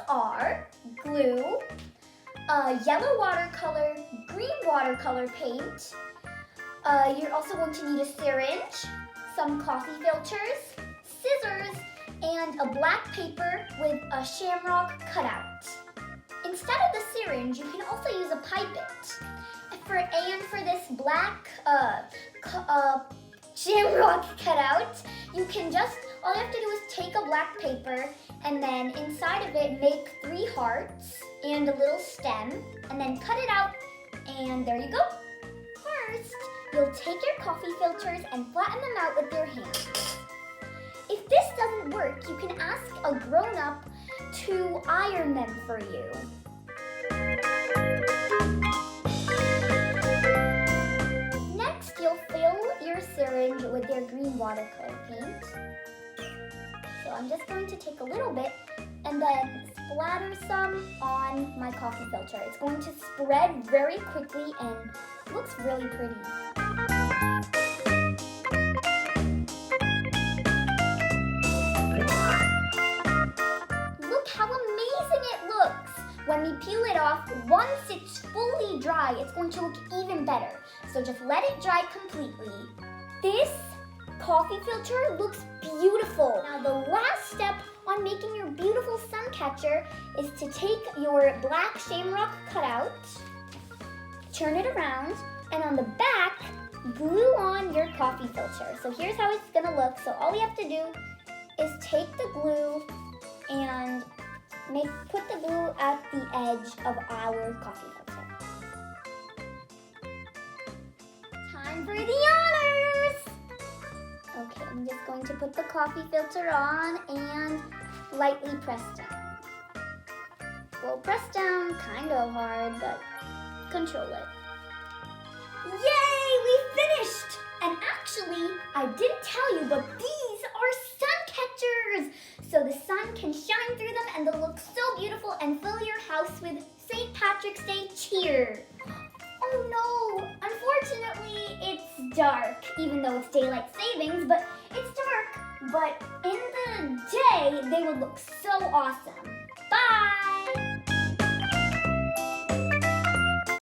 are glue, yellow watercolor, green watercolor paint. You're also going to need a syringe, some coffee filters, scissors, and a black paper with a shamrock cutout. Instead of the syringe, you can also use a pipette. And for this black shamrock cutout, you can all you have to do is take a black paper and then inside of it make 3 hearts and a little stem and then cut it out and there you go. First, you'll take your coffee filters and flatten them out with your hands. If this doesn't work, you can ask a grown-up to iron them for you. Next, you'll fill your syringe with your green watercolor paint. So I'm just going to take a little bit and then splatter some on my coffee filter. It's going to spread very quickly and looks really pretty. Look how amazing it looks! When we peel it off, once it's fully dry, it's going to look even better. So just let it dry completely. This coffee filter looks beautiful. Now the last step on making your beautiful Suncatcher is to take your black shamrock cutout, turn it around, and on the back, glue on your coffee filter. So here's how it's gonna look. So all we have to do is take the glue and put the glue at the edge of our coffee filter. Time for the honors! Okay, I'm just going to put the coffee filter on and lightly press down. Well, press down kind of hard, but control it. Yay, we finished! And actually, I didn't tell you, but these are Suncatchers! So the sun can shine through them and they'll look so beautiful and fill your house with St. Patrick's Day cheer. Oh no, unfortunately it's dark, even though it's daylight savings, but it's dark. But in the day, they would look so awesome.